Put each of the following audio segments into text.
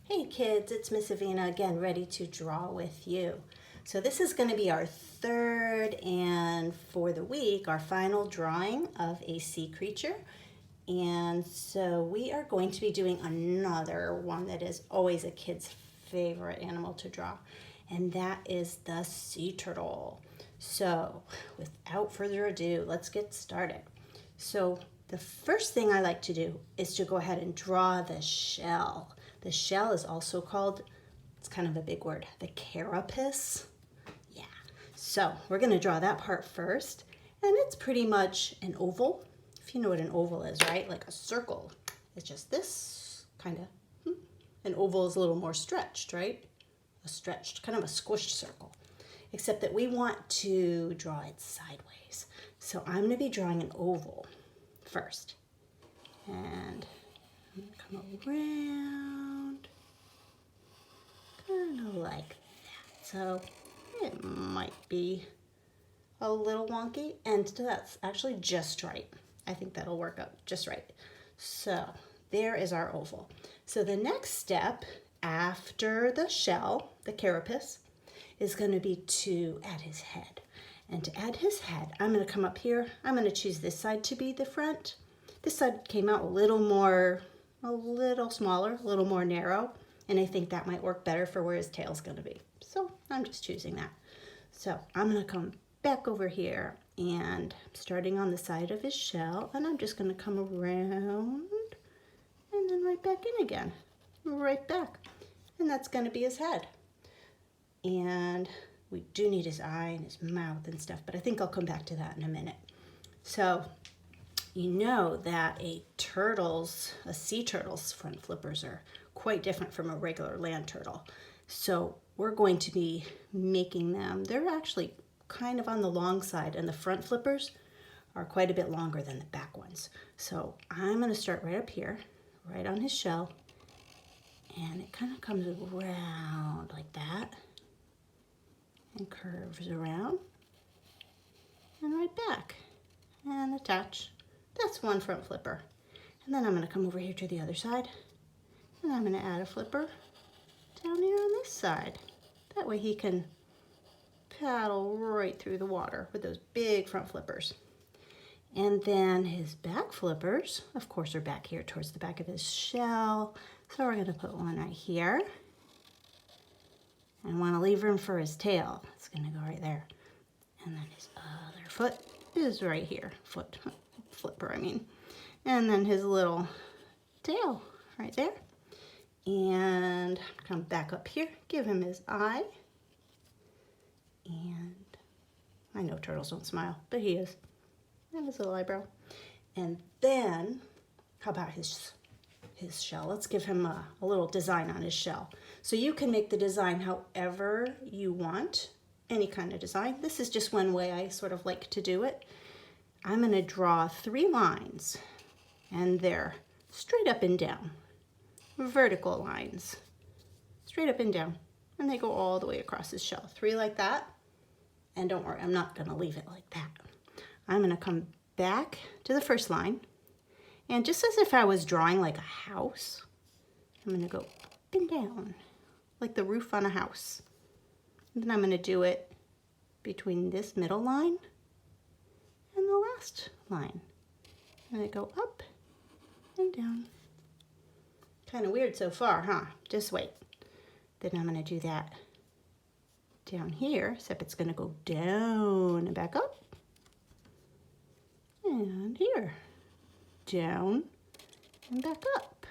Hey kids, it's Miss Avina again, ready to draw with you. So this is going to be our third and for the week, our final drawing of a sea creature. And so we are going to be doing another one that is always a kid's favorite animal to draw. And that is the sea turtle. So without further ado, let's get started. So the first thing I like to do is to go ahead and draw the shell. The shell is also called, it's kind of a big word, the carapace. Yeah, so we're gonna draw that part first. And it's pretty much an oval, if you know what an oval is, right? Like a circle. It's just this kind of, an oval is a little more stretched, right? A stretched, kind of a squished circle. Except that we want to draw it sideways. So I'm gonna be drawing an oval first. And I'm gonna come around, kind of like that. So it might be a little wonky, and that's actually just right. I think that'll work out just right. So there is our oval. So the next step after the shell, the carapace, is going to be to add his head. And to add his head, I'm going to come up here. I'm going to choose this side to be the front. This side came out a little smaller, a little more narrow, and I think that might work better for where his tail's going to be. So I'm just choosing that. So I'm going to come back over here and starting on the side of his shell, and I'm just going to come around and then right back in again, right back. And that's going to be his head. And we do need his eye and his mouth and stuff, but I think I'll come back to that in a minute. So you know that a sea turtle's front flippers are quite different from a regular land turtle. So we're going to be making them, they're actually kind of on the long side, and the front flippers are quite a bit longer than the back ones. So I'm going to start right up here, right on his shell, and it kind of comes around like that and curves around and right back and attach. That's one front flipper. And then I'm going to come over here to the other side, and I'm going to add a flipper down here on this side. That way he can paddle right through the water with those big front flippers. And then his back flippers, of course, are back here towards the back of his shell. So we're going to put one right here. And want to leave room for his tail. It's going to go right there. And then his other foot is right here. Flipper, I mean. And then his little tail right there. And come back up here, give him his eye. And I know turtles don't smile, but he is. And his little eyebrow. And then, how about his shell? Let's give him a little design on his shell. So you can make the design however you want, any kind of design. This is just one way I sort of like to do it. I'm going to draw 3 lines, and they're straight up and down, vertical lines, straight up and down, and they go all the way across his shell. 3 like that, and don't worry, I'm not going to leave it like that. I'm going to come back to the first line, and just as if I was drawing like a house, I'm going to go up and down, like the roof on a house. And then I'm going to do it between this middle line and the last line. And I go up and down. Kind of weird so far, huh? Just wait. Then I'm going to do that down here, except it's going to go down and back up. And here. Down and back up.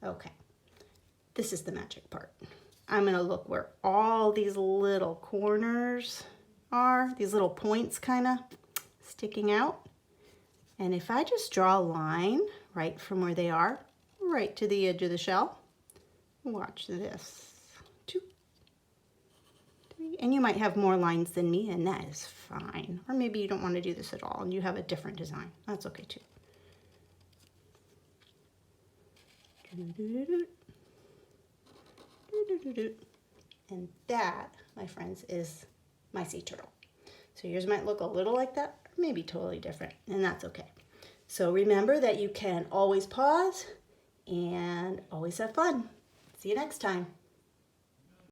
Okay, this is the magic part. I'm going to look where all these little corners are, these little points kind of sticking out. And if I just draw a line right from where they are, right to the edge of the shell, watch this. 2, 3, and you might have more lines than me, and that is fine. Or maybe you don't want to do this at all and you have a different design. That's okay too. And that, my friends, is my sea turtle. So yours might look a little like that, or maybe totally different, and that's okay. So remember that you can always pause and always have fun. See you next time.